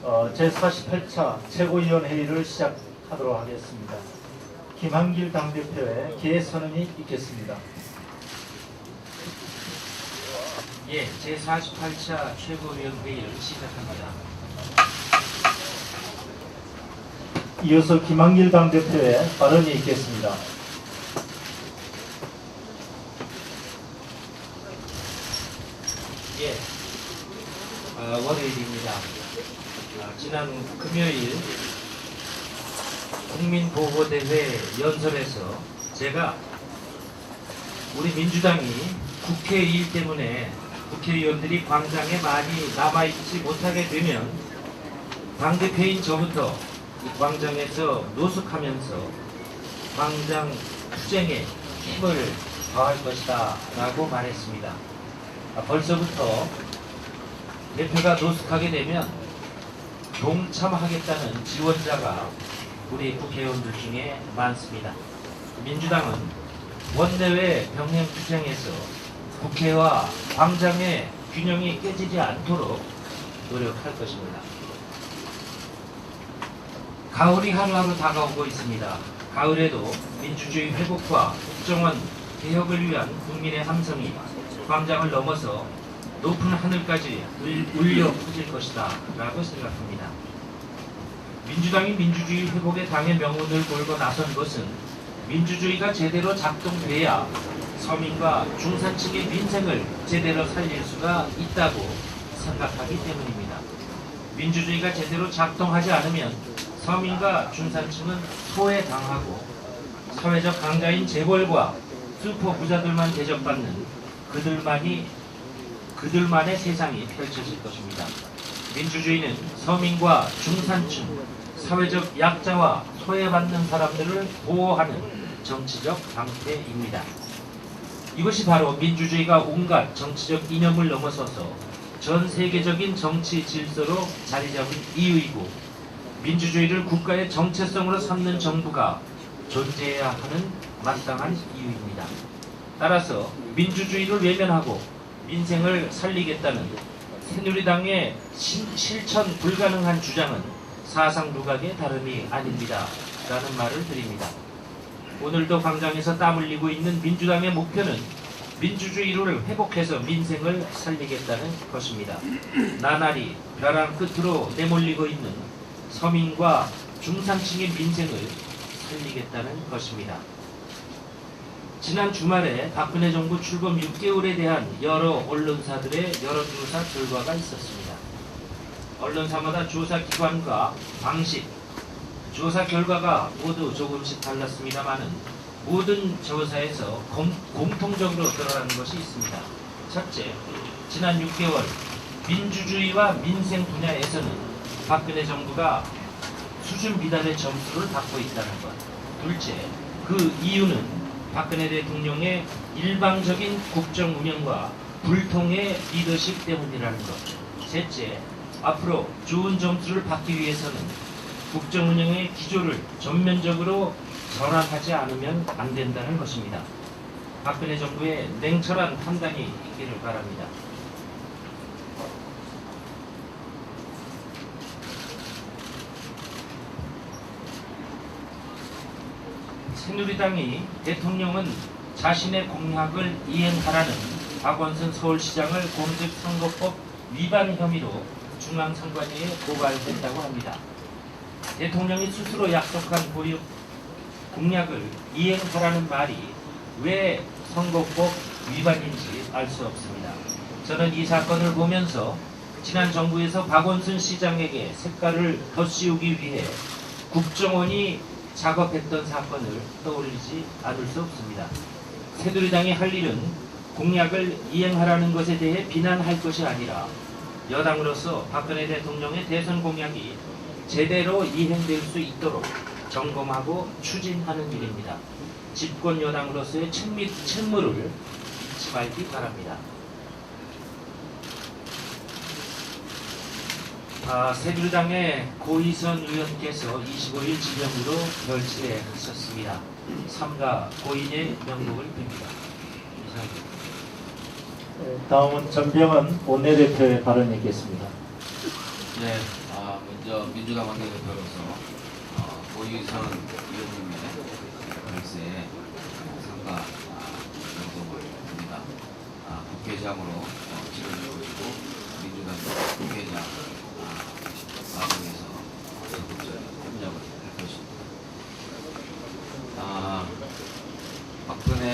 제48차 최고위원회의를 시작하도록 하겠습니다. 김한길 당대표의 개선언이 있겠습니다. 예, 제48차 최고위원회의를 시작합니다. 이어서 김한길 당대표의 발언이 있겠습니다. 예, 월요일입니다. 지난 금요일 국민보호대회 연설에서 제가 우리 민주당이 국회 일 때문에 국회의원들이 광장에 많이 남아있지 못하게 되면 당대표인 저부터 이 광장에서 노숙하면서 광장 투쟁에 힘을 더할 것이다 라고 말했습니다. 벌써부터 대표가 노숙하게 되면 동참하겠다는 지원자가 우리 국회의원들 중에 많습니다. 민주당은 원내외 병행 투쟁에서 국회와 광장의 균형이 깨지지 않도록 노력할 것입니다. 가을이 하루하루 다가오고 있습니다. 가을에도 민주주의 회복과 국정원 개혁을 위한 국민의 함성이 광장을 넘어서 높은 하늘까지 울려 퍼질 것이다 라고 생각합니다. 민주당이 민주주의 회복의 당의 명운을 걸고 나선 것은 민주주의가 제대로 작동돼야 서민과 중산층의 민생을 제대로 살릴 수가 있다고 생각하기 때문입니다. 민주주의가 제대로 작동하지 않으면 서민과 중산층은 소외당하고 사회적 강자인 재벌과 슈퍼 부자들만 대접받는 그들만의 세상이 펼쳐질 것입니다. 민주주의는 서민과 중산층, 사회적 약자와 소외받는 사람들을 보호하는 정치적 방패입니다. 이것이 바로 민주주의가 온갖 정치적 이념을 넘어서서 전 세계적인 정치 질서로 자리 잡은 이유이고, 민주주의를 국가의 정체성으로 삼는 정부가 존재해야 하는 마땅한 이유입니다. 따라서 민주주의를 외면하고 민생을 살리겠다는 새누리당의 실천 불가능한 주장은 사상 누각의 다름이 아닙니다 라는 말을 드립니다. 오늘도 광장에서 땀 흘리고 있는 민주당의 목표는 민주주의를 회복해서 민생을 살리겠다는 것입니다. 나날이 벼랑 끝으로 내몰리고 있는 서민과 중산층의 민생을 살리겠다는 것입니다. 지난 주말에 박근혜 정부 출범 6개월에 대한 여러 언론사들의 여론조사 결과가 있었습니다. 언론사마다 조사 기관과 방식, 조사 결과가 모두 조금씩 달랐습니다만은 모든 조사에서 공통적으로 드러나는 것이 있습니다. 첫째, 지난 6개월 민주주의와 민생 분야에서는 박근혜 정부가 수준 미달의 점수를 받고 있다는 것. 둘째, 그 이유는 박근혜 대통령의 일방적인 국정 운영과 불통의 리더십 때문이라는 것. 셋째, 앞으로 좋은 점수를 받기 위해서는 국정 운영의 기조를 전면적으로 전환하지 않으면 안 된다는 것입니다. 박근혜 정부의 냉철한 판단이 있기를 바랍니다. 새누리당이 대통령은 자신의 공약을 이행하라는 박원순 서울시장을 공직선거법 위반 혐의로 중앙선관위에 고발했다고 합니다. 대통령이 스스로 약속한 공약을 이행하라는 말이 왜 선거법 위반인지 알 수 없습니다. 저는 이 사건을 보면서 지난 정부에서 박원순 시장에게 색깔을 덧씌우기 위해 국정원이 작업했던 사건을 떠올리지 않을 수 없습니다. 새누리당이 할 일은 공약을 이행하라는 것에 대해 비난할 것이 아니라 여당으로서 박근혜 대통령의 대선 공약이 제대로 이행될 수 있도록 점검하고 추진하는 일입니다. 집권 여당으로서의 책무를 잊지 말기 바랍니다. 새누리당의 고희선 의원께서 25일 지명으로 별치에 하셨습니다. 삼가 고인의 명복을 빕니다. 이상입니다. 다음은 전병헌 원내대표의 발언이 있겠습니다. 네, 먼저 민주당 원내대표로서 고이선 의원님의 발세에 상가 연동을 합니다. 국회의장으로 지원을 보시고 민주당 국회의장 과정에서 적극적인 협력을 할 것입니다. 박근혜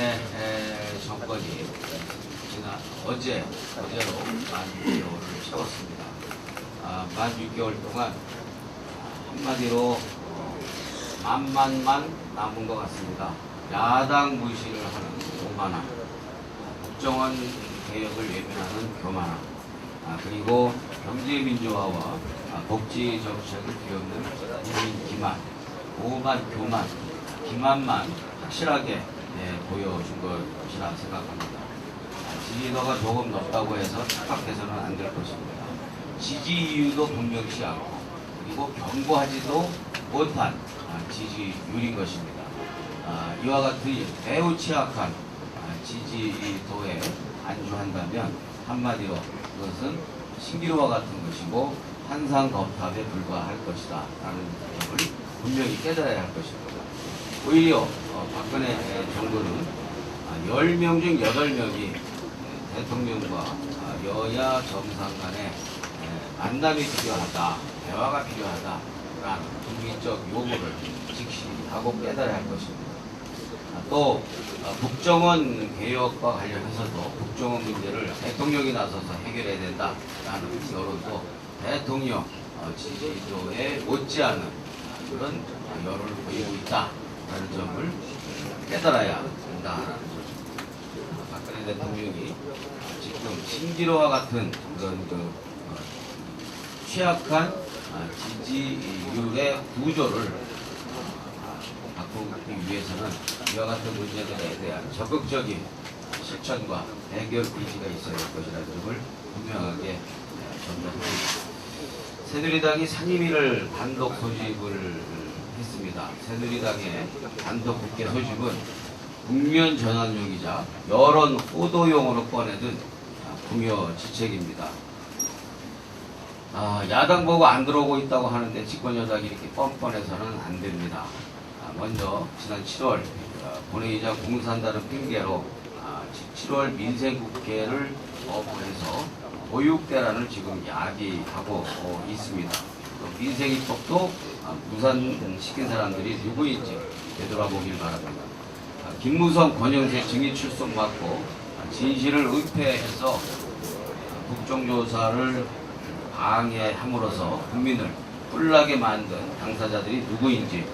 정권이 지난 어제로 만 6개월을 채웠습니다. 만 6개월 동안 한마디로 만만 남은 것 같습니다. 야당 무시를 하는 오만함, 국정원 개혁을 외면하는 교만함, 그리고 경제 민주화와 복지 정책을 뒤엎는 국민 기만, 오만, 교만, 기만만 확실하게 보여준 것이라 생각합니다. 지지도가 조금 높다고 해서 착각해서는 안 될 것입니다. 지지 이유도 분명치 않고 그리고 경고하지도 못한 지지율인 것입니다. 이와 같은 매우 취약한 지지도에 안주한다면 한마디로 그것은 신기루와 같은 것이고 한상검탑에 불과할 것이다 라는 점을 분명히 깨달아야 할 것입니다. 오히려 박근혜 정부는 10명 중 8명이 대통령과 여야 정상 간의 만남이 필요하다, 대화가 필요하다라는 국민적 요구를 직시 하고 깨달아야 할 것입니다. 또 국정원 개혁과 관련해서도 국정원 문제를 대통령이 나서서 해결해야 된다라는 여론도 대통령 지지도에 못지않은 그런 여론을 보이고 있다라는 점을 깨달아야 한다라는 거죠. 박근혜 대통령이 지금 신기루와 같은 그런 취약한 지지율의 구조를 바꾸기 위해서는 이와 같은 문제들에 대한 적극적인 실천과 해결 의지가 있어야 할 것이라는 점을 분명하게 전달합니다. 새누리당이 상임위를 단독 소집을 했습니다. 새누리당의 단독 국회 소집은 국면 전환용이자 여론 호도용으로 꺼내든 궁여지책입니다. 야당 보고 안 들어오고 있다고 하는데 집권 여당이 이렇게 뻔뻔해서는 안 됩니다. 먼저 지난 7월 본회의장 공산다는 핑계로 7월 민생국회를 거부해서 보육대란을 지금 야기하고 있습니다. 민생입법도 무산시킨 사람들이 누구인지 되돌아보길 바랍니다. 김무성, 권영세 증인 출석 막고 진실을 은폐해서 국정조사를 방해함으로써 국민을 뿔나게 만든 당사자들이 누구인지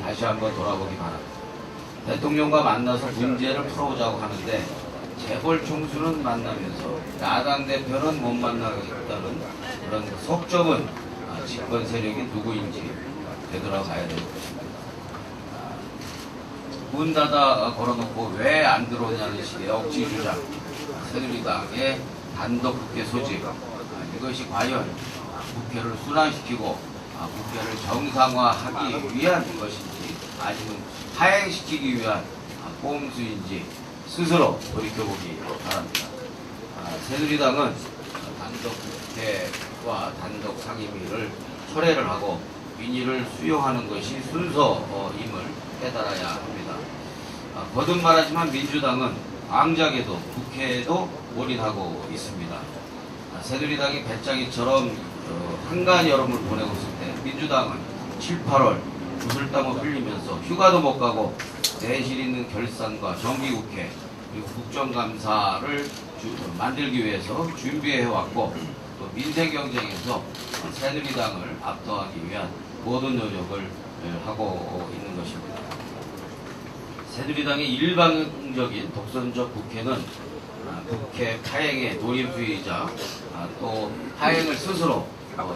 다시 한번 돌아보기 바랍니다. 대통령과 만나서 문제를 풀어보자고 하는데 재벌 총수는 만나면서 야당 대표는 못 만나겠다는 그런 속점은 집권 세력이 누구인지 되돌아가야 될 것입니다. 문 닫아 걸어놓고 왜 안 들어오냐는 식의 억지 주장, 새누리당의 단독 국회 소집, 이것이 과연 국회를 순환시키고 국회를 정상화하기 위한 것인지 아니면 하행시키기 위한 꼼수인지 스스로 돌이켜보기 바랍니다. 새누리당은 단독 국회와 단독 상임위를 철회를 하고 민의를 수용하는 것이 순서임을 깨달아야 합니다. 거듭 말하지만 민주당은 앙장에도 국회에도 올인하고 있습니다. 새누리당이 배짱이처럼 한가한 여름을 보내고 있을 때 민주당은 7, 8월 구슬땀을 흘리면서 휴가도 못 가고 내실 있는 결산과 정기국회 그리고 국정감사를 만들기 위해서 준비해왔고 또 민생경쟁에서 새누리당을 압도하기 위한 모든 노력을 하고 있는 것입니다. 새누리당의 일방적인 독선적 국회는 국회 파행의 노림수이자 또 파행을 스스로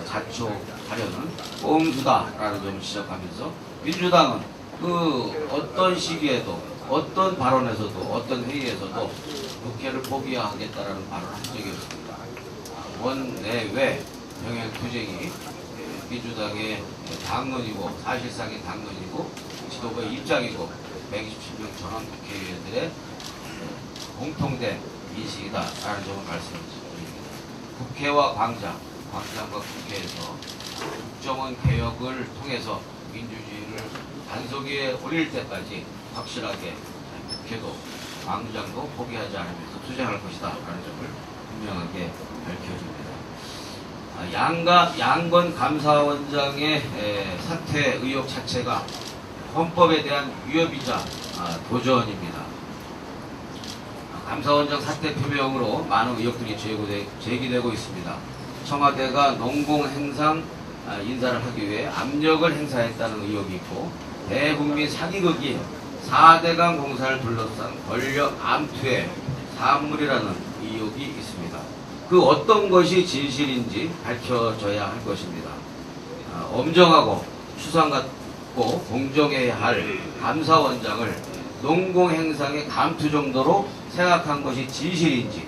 자초하려는 꼼수다라는 점을 지적하면서 민주당은 그 어떤 시기에도 어떤 발언에서도 어떤 회의에서도 국회를 포기하겠다라는 발언을 한 적이 없습니다. 원내외 병행투쟁이 민주당의 당론이고 사실상의 당론이고 지도부의 입장이고 127명 전원 국회의원들의 공통된 인식이다라는 점을 말씀드립니다. 국회와 광장과 국회에서 국정원 개혁을 통해서 민주주의를 반석 위에 올릴 때까지 확실하게 국회도 당장도 포기하지 않으면서 투쟁할 것이다 라는 점을 분명하게 밝혀줍니다. 양건 감사원장의 사퇴 의혹 자체가 헌법에 대한 위협이자 도전입니다. 감사원장 사퇴 표명으로 많은 의혹들이 제기되고 있습니다. 청와대가 농공행상 인사를 하기 위해 압력을 행사했다는 의혹이 있고, 대국민 사기극인 4대강 공사를 둘러싼 권력 암투의 산물이라는 의혹이 있습니다. 그 어떤 것이 진실인지 밝혀져야 할 것입니다. 엄정하고 추상같고 공정해야 할 감사원장을 농공행상의 감투 정도로 생각한 것이 진실인지,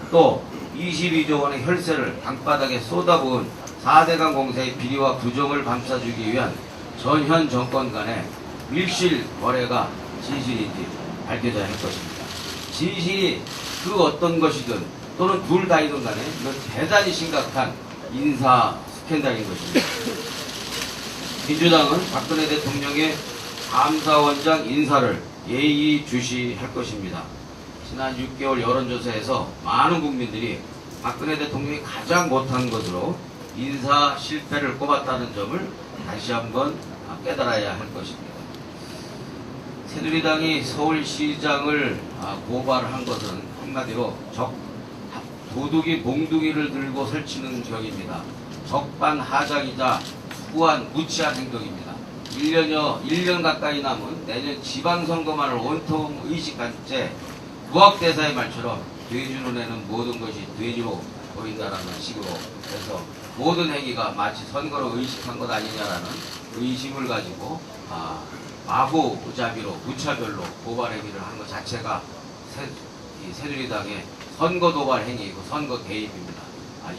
또 22조 원의 혈세를 땅바닥에 쏟아부은 4대강 공사의 비리와 부정을 감싸주기 위한 전현 정권 간의 밀실 거래가 진실인지 밝혀져야 할 것입니다. 진실이 그 어떤 것이든 또는 둘 다이든 간에 이건 대단히 심각한 인사 스캔들인 것입니다. 민주당은 박근혜 대통령의 감사원장 인사를 예의주시할 것입니다. 지난 6개월 여론조사에서 많은 국민들이 박근혜 대통령이 가장 못한 것으로 인사 실패를 꼽았다는 점을 다시 한번 깨달아야 할 것입니다. 새누리당이 서울시장을 고발한 것은 한마디로 도둑이 몽둥이를 들고 설치는 격입니다. 적반하장이자 후한 무치한 행동입니다. 1년 가까이 남은 내년 지방선거만을 온통 의식한 채 부학대사의 말처럼 돼지 눈에는 모든 것이 돼지로 보인다라는 식으로 해서 모든 행위가 마치 선거로 의식한 것 아니냐라는 의심을 가지고 마구잡이로 무차별로 고발 행위를 한 것 자체가 새누리당의 선거 도발 행위이고 선거 개입입니다.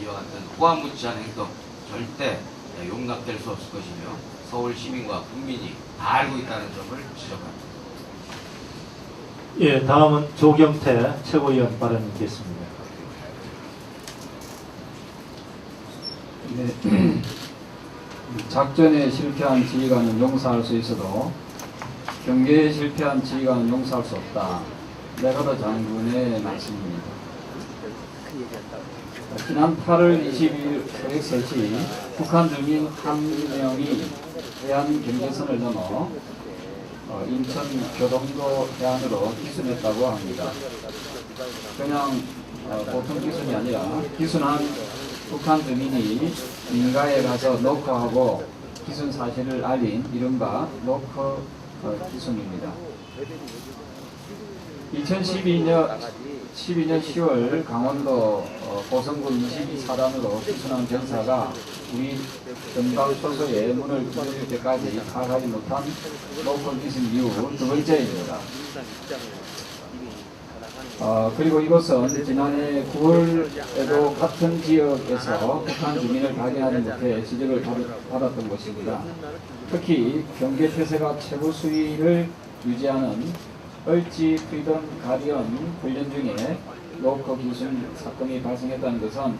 이와 같은 후한무치한 행동 절대 용납될 수 없을 것이며 서울 시민과 국민이 다 알고 있다는 점을 지적합니다. 예, 다음은 조경태 최고위원 발언이겠습니다. 네. 작전에 실패한 지휘관은 용서할 수 있어도 경계에 실패한 지휘관은 용서할 수 없다. 레가더 장군의 말씀입니다. 지난 8월 22일 새벽 3시 북한 주민 한 명이 해안 경계선을 넘어 인천 교동도 해안으로 기순했다고 합니다. 그냥 보통 기순이 아니라 기순한 북한 주민이 민가에 가서 녹화하고 기순 사실을 알린 이른바 녹화 기순입니다. 2012년 10월 강원도 고성군 22사단으로 기순한 병사가 우리 전방초소의 문을 두드릴 때까지 파악하지 못한 녹화 기순 이후 두 번째입니다. 그리고 이것은 지난해 9월에도 같은 지역에서 북한 주민을 발견하지 못해 지적을 받았던 것입니다. 특히 경계 태세가 최고 수위를 유지하는 얼지 프리덤 가디언 훈련 중에 로커 기순 사건이 발생했다는 것은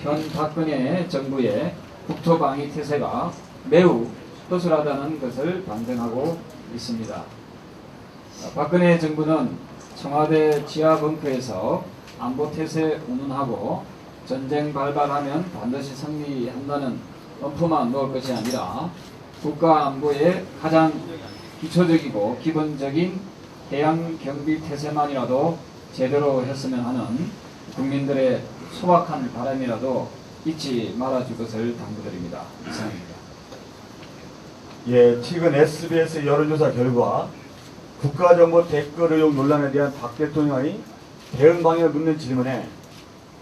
현 박근혜 정부의 국토방위 태세가 매우 허술하다는 것을 반증하고 있습니다. 박근혜 정부는 청와대 지하 벙커에서 안보태세 운운하고 전쟁 발발하면 반드시 승리한다는 엄포만 놓을 것이 아니라 국가 안보의 가장 기초적이고 기본적인 해양 경비 태세만이라도 제대로 했으면 하는 국민들의 소박한 바람이라도 잊지 말아줄 것을 당부드립니다. 이상입니다. 예, 최근 SBS 여론조사 결과 국가정보 댓글 의혹 논란에 대한 박 대통령의 대응 방향을 묻는 질문에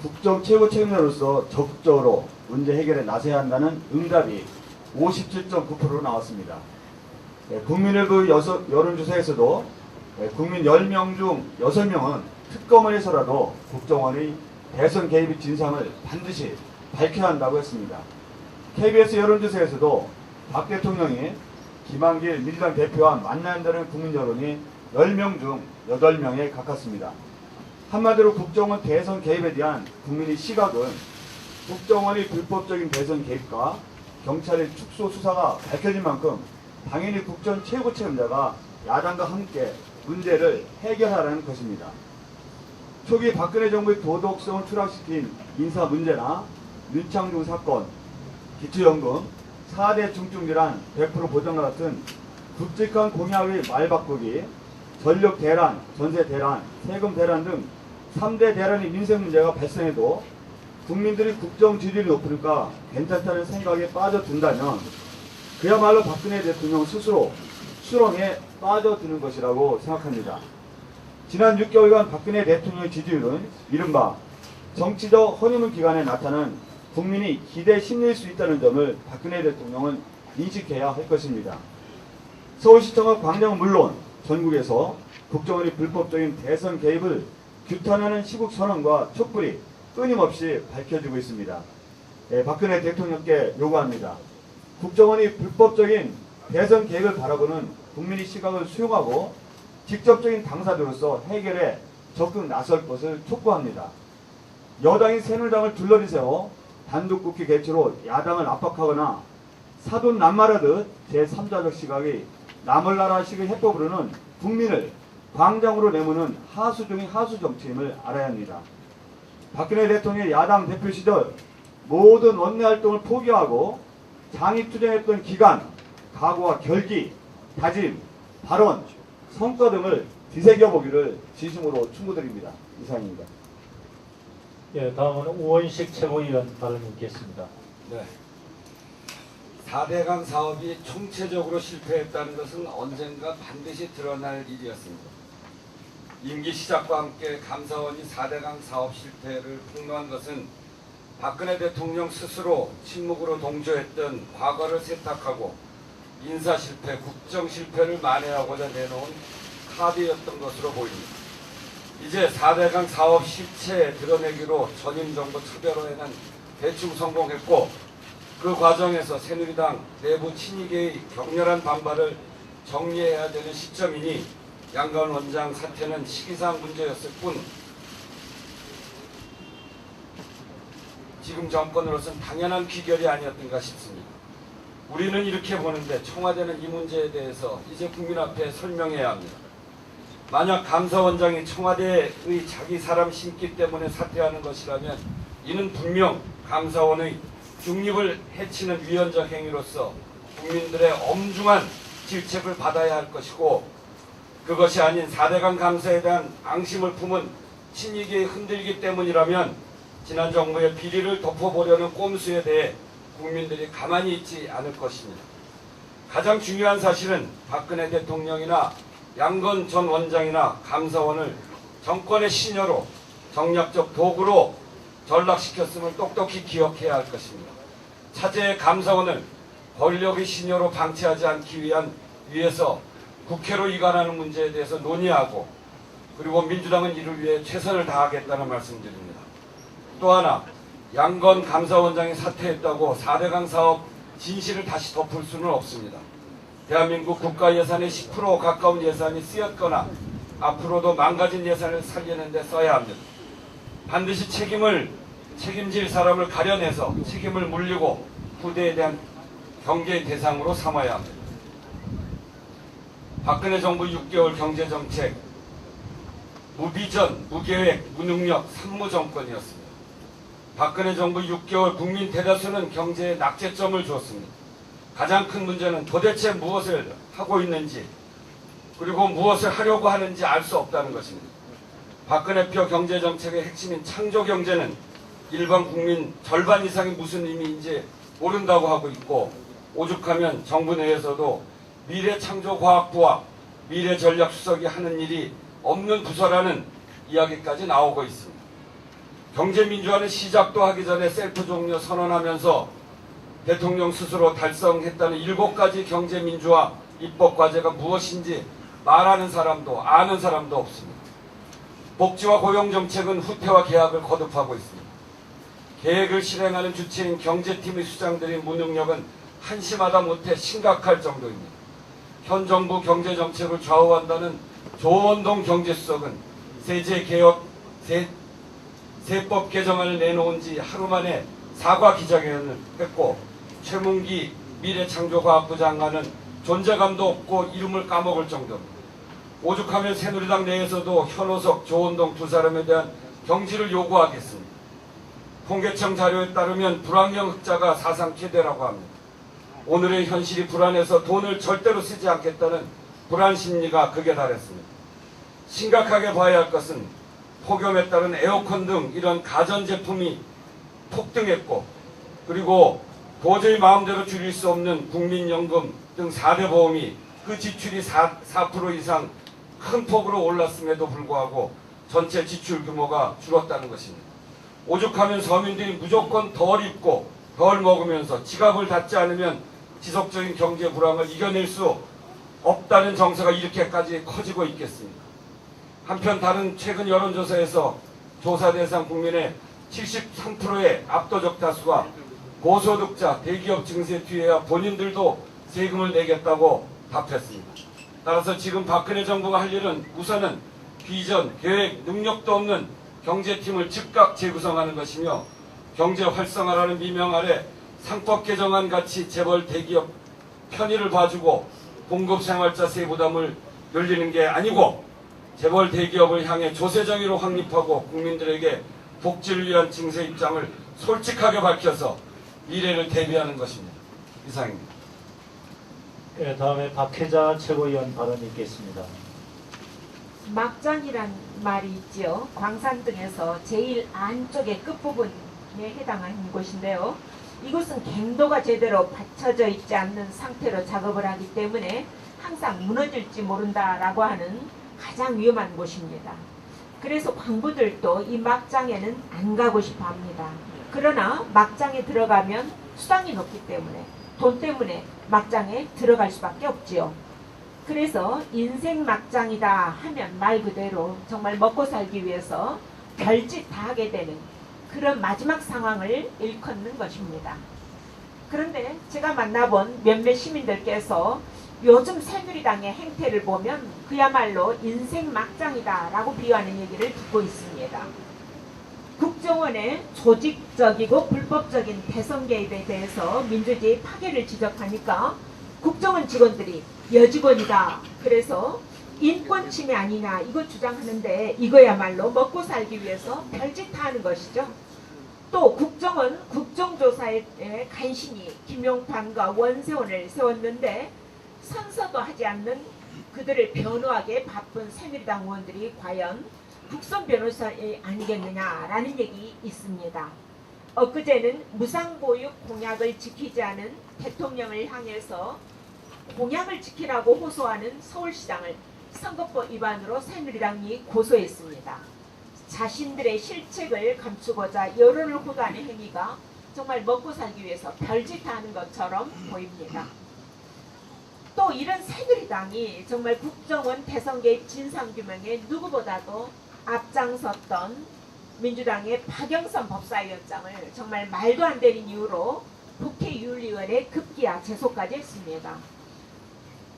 국정 최고 책임자로서 적극적으로 문제 해결에 나서야 한다는 응답이 57.9%로 나왔습니다. 국민일보 여론조사에서도 국민 10명 중 6명은 특검을 해서라도 국정원의 대선 개입의 진상을 반드시 밝혀야 한다고 했습니다. KBS 여론조사에서도 박 대통령이 김한길 민주당 대표와 만나야 한다는 국민 여론이 10명 중 8명에 가깝습니다. 한마디로 국정원 대선 개입에 대한 국민의 시각은 국정원의 불법적인 대선 개입과 경찰의 축소 수사가 밝혀진 만큼 당연히 국정 최고 책임자가 야당과 함께 문제를 해결하라는 것입니다. 초기 박근혜 정부의 도덕성을 추락시킨 인사 문제나 윤창중 사건, 기초연금, 4대 중증질환 100% 보장과 같은 굵직한 공약의 말 바꾸기, 전력 대란, 전세 대란, 세금 대란 등 3대 대란의 민생 문제가 발생해도 국민들이 국정 지지율이 높으니까 괜찮다는 생각에 빠져든다면 그야말로 박근혜 대통령 스스로 수렁에 빠져드는 것이라고 생각합니다. 지난 6개월간 박근혜 대통령의 지지율은 이른바 정치적 허니문 기간에 나타난 국민이 기대 심리일 수 있다는 점을 박근혜 대통령은 인식해야 할 것입니다. 서울시청과 광장은 물론 전국에서 국정원이 불법적인 대선 개입을 규탄하는 시국 선언과 촛불이 끊임없이 밝혀지고 있습니다. 박근혜 대통령께 요구합니다. 국정원이 불법적인 대선 개입을 바라보는 국민의 시각을 수용하고 직접적인 당사자로서 해결에 적극 나설 것을 촉구합니다. 여당인 새누리당을 둘러리 세워 단독국회 개최로 야당을 압박하거나 사돈 남말하듯 제3자적 시각이 남을 나라식의 해법으로는 국민을 광장으로 내모는 하수 중의 하수 정치임을 알아야 합니다. 박근혜 대통령의 야당 대표 시절 모든 원내활동을 포기하고 장입투쟁했던 기간, 각오와 결기, 다짐, 발언, 성과 등을 되새겨보기를 진심으로 충고드립니다. 이상입니다. 예, 다음은 우원식 최고위원 발언 있겠습니다. 네. 4대강 사업이 총체적으로 실패했다는 것은 언젠가 반드시 드러날 일이었습니다. 임기 시작과 함께 감사원이 4대강 사업 실패를 폭로한 것은 박근혜 대통령 스스로 침묵으로 동조했던 과거를 세탁하고 인사 실패, 국정 실패를 만회하고자 내놓은 카드였던 것으로 보입니다. 이제 4대강 사업 실체 드러내기로 전임 정부 차별화에는 대충 성공했고 그 과정에서 새누리당 내부 친이계의 격렬한 반발을 정리해야 되는 시점이니 양가은 원장 사태는 시기상 문제였을 뿐 지금 정권으로서는 당연한 귀결이 아니었던가 싶습니다. 우리는 이렇게 보는데 청와대는 이 문제에 대해서 이제 국민 앞에 설명해야 합니다. 만약 감사원장이 청와대의 자기 사람 심기 때문에 사퇴하는 것이라면 이는 분명 감사원의 중립을 해치는 위헌적 행위로서 국민들의 엄중한 질책을 받아야 할 것이고 그것이 아닌 4대강 감사에 대한 앙심을 품은 친이계에 흔들기 때문이라면 지난 정부의 비리를 덮어보려는 꼼수에 대해 국민들이 가만히 있지 않을 것입니다. 가장 중요한 사실은 박근혜 대통령이나 양건 전 원장이나 감사원을 정권의 시녀로 정략적 도구로 전락시켰음을 똑똑히 기억해야 할 것입니다. 차제의 감사원을 권력의 시녀로 방치하지 않기 위해서 국회로 이관하는 문제에 대해서 논의하고 그리고 민주당은 이를 위해 최선을 다하겠다는 말씀드립니다. 또 하나 양건 감사원장이 사퇴했다고 4대강 사업 진실을 다시 덮을 수는 없습니다. 대한민국 국가 예산의 10% 가까운 예산이 쓰였거나 앞으로도 망가진 예산을 살리는 데 써야 합니다. 반드시 책임질 사람을 가려내서 책임을 물리고 후대에 대한 경계의 대상으로 삼아야 합니다. 박근혜 정부 6개월 경제정책, 무비전, 무계획, 무능력, 산무정권이었습니다. 박근혜 정부 6개월 국민 대다수는 경제에 낙제점을 주었습니다. 가장 큰 문제는 도대체 무엇을 하고 있는지 그리고 무엇을 하려고 하는지 알 수 없다는 것입니다. 박근혜표 경제정책의 핵심인 창조경제는 일반 국민 절반 이상이 무슨 의미인지 모른다고 하고 있고 오죽하면 정부 내에서도 미래창조과학부와 미래전략수석이 하는 일이 없는 부서라는 이야기까지 나오고 있습니다. 경제민주화는 시작도 하기 전에 셀프 종료 선언하면서 대통령 스스로 달성했다는 7가지 경제민주화 입법과제가 무엇인지 말하는 사람도 아는 사람도 없습니다. 복지와 고용정책은 후퇴와 계약을 거듭하고 있습니다. 계획을 실행하는 주체인 경제팀의 수장들의 무능력은 한심하다 못해 심각할 정도입니다. 현 정부 경제정책을 좌우한다는 조원동 경제수석은 세제개혁, 세법 개정안을 내놓은 지 하루 만에 사과 기자회견을 했고 최문기 미래창조과학부 장관은 존재감도 없고 이름을 까먹을 정도입니다. 오죽하면 새누리당 내에서도 현호석, 조원동 두 사람에 대한 경질을 요구하겠습니다. 통계청 자료에 따르면 불황령 흑자가 사상 최대라고 합니다. 오늘의 현실이 불안해서 돈을 절대로 쓰지 않겠다는 불안 심리가 극에 달했습니다. 심각하게 봐야 할 것은 폭염에 따른 에어컨 등 이런 가전제품이 폭등했고, 그리고 도저히 마음대로 줄일 수 없는 국민연금 등 4대 보험이 그 지출이 4% 이상 큰 폭으로 올랐음에도 불구하고 전체 지출 규모가 줄었다는 것입니다. 오죽하면 서민들이 무조건 덜 입고 덜 먹으면서 지갑을 닫지 않으면 지속적인 경제 불황을 이겨낼 수 없다는 정서가 이렇게까지 커지고 있겠습니다. 한편 다른 최근 여론조사에서 조사 대상 국민의 73%의 압도적 다수가 고소득자, 대기업 증세 뒤에야 본인들도 세금을 내겠다고 답했습니다. 따라서 지금 박근혜 정부가 할 일은 우선은 비전, 계획, 능력도 없는 경제팀을 즉각 재구성하는 것이며, 경제 활성화라는 미명 아래 상법 개정안 같이 재벌 대기업 편의를 봐주고 공급생활자세 부담을 늘리는 게 아니고, 재벌 대기업을 향해 조세정의로 확립하고 국민들에게 복지를 위한 증세 입장을 솔직하게 밝혀서 미래를 대비하는 것입니다. 이상입니다. 예, 다음에 박혜자 최고위원 발언이 있겠습니다. 막장이란 말이 있지요. 광산 등에서 제일 안쪽의 끝부분에 해당하는 곳인데요. 이곳은 갱도가 제대로 받쳐져 있지 않는 상태로 작업을 하기 때문에 항상 무너질지 모른다라고 하는 가장 위험한 곳입니다. 그래서 광부들도 이 막장에는 안 가고 싶어 합니다. 그러나 막장에 들어가면 수당이 높기 때문에, 돈 때문에 막장에 들어갈 수밖에 없지요. 그래서 인생 막장이다 하면 말 그대로 정말 먹고 살기 위해서 별짓 다 하게 되는 그런 마지막 상황을 일컫는 것입니다. 그런데 제가 만나본 몇몇 시민들께서 요즘 새누리당의 행태를 보면 그야말로 인생 막장이다 라고 비유하는 얘기를 듣고 있습니다. 국정원의 조직적이고 불법적인 대선 개입에 대해서 민주주의 파괴를 지적하니까 국정원 직원들이 여직원이다, 그래서 인권 침해 아니냐 이거 주장하는데, 이거야말로 먹고 살기 위해서 별짓 다 하는 것이죠. 또 국정원 국정조사에 간신히 김용판과 원세훈을 세웠는데 선서도 하지 않는 그들을 변호하기에 바쁜 새누리당 의원들이 과연 국선 변호사이 아니겠느냐라는 얘기 있습니다. 엊그제는 무상보육 공약을 지키지 않은 대통령을 향해서 공약을 지키라고 호소하는 서울시장을 선거법 위반으로 새누리당이 고소했습니다. 자신들의 실책을 감추고자 여론을 호도하는 행위가 정말 먹고 살기 위해서 별짓 다 하는 것처럼 보입니다. 또 이런 새누리당이 정말 국정원 대선 개입 진상규명에 누구보다도 앞장섰던 민주당의 박영선 법사위원장을 정말 말도 안 되는 이유로 국회윤리위원회 급기야 제소까지 했습니다.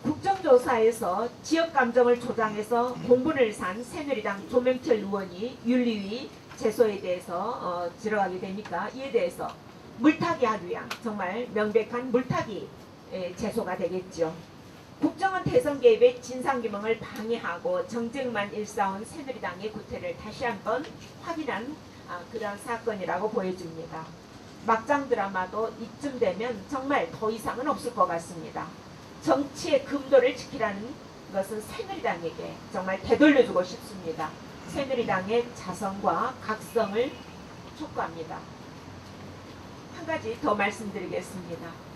국정조사에서 지역감정을 조장해서 공분을 산 새누리당 조명철 의원이 윤리위 제소에 대해서 들어가게 되니까 이에 대해서 물타기 하기 위한 정말 명백한 물타기 제소가 되겠죠. 국정원 대선 개입의 진상규명을 방해하고 정쟁만 일삼은 새누리당의 구태를 다시 한번 확인한 그런 사건이라고 보여집니다. 막장 드라마도 이쯤 되면 정말 더 이상은 없을 것 같습니다. 정치의 금도를 지키라는 것은 새누리당에게 정말 되돌려주고 싶습니다. 새누리당의 자성과 각성을 촉구합니다. 한 가지 더 말씀드리겠습니다.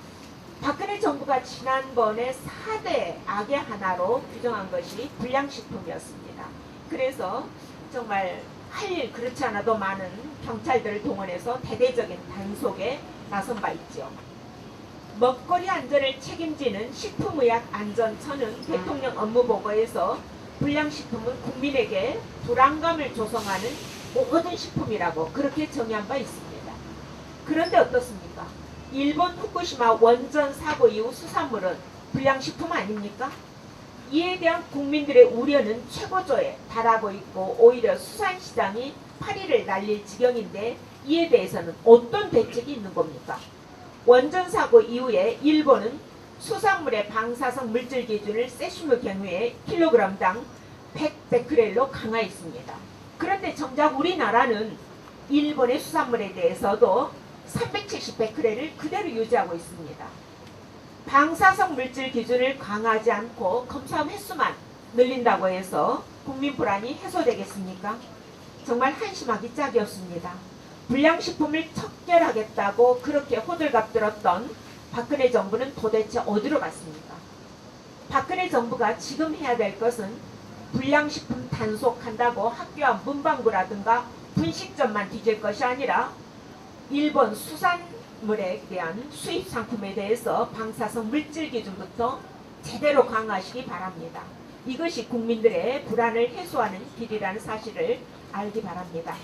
박근혜 정부가 지난번에 4대 악의 하나로 규정한 것이 불량식품이었습니다. 그래서 정말 할 일 그렇지 않아도 많은 경찰들을 동원해서 대대적인 단속에 나선 바 있죠. 먹거리 안전을 책임지는 식품의약안전처는 대통령 업무보고에서 불량식품은 국민에게 불안감을 조성하는 모든 식품이라고 그렇게 정의한 바 있습니다. 그런데 어떻습니까? 일본 후쿠시마 원전 사고 이후 수산물은 불량식품 아닙니까? 이에 대한 국민들의 우려는 최고조에 달하고 있고 오히려 수산시장이 파리를 날릴 지경인데 이에 대해서는 어떤 대책이 있는 겁니까? 원전 사고 이후에 일본은 수산물의 방사성 물질 기준을 세슘의 경우에 킬로그램당 100베크렐로 강화했습니다. 그런데 정작 우리나라는 일본의 수산물에 대해서도 370베크렐을 그대로 유지하고 있습니다. 방사성 물질 기준을 강화하지 않고 검사함 횟수만 늘린다고 해서 국민 불안이 해소되겠습니까? 정말 한심하기 짝이 없습니다. 불량식품을 척결하겠다고 그렇게 호들갑 들었던 박근혜 정부는 도대체 어디로 갔습니까? 박근혜 정부가 지금 해야 될 것은 불량식품 단속한다고 학교와 문방구라든가 분식점만 뒤질 것이 아니라 일본 수산물에 대한 수입 상품에 대해서 방사성 물질 기준부터 제대로 강화하시기 바랍니다. 이것이 국민들의 불안을 해소하는 길이라는 사실을 알기 바랍니다.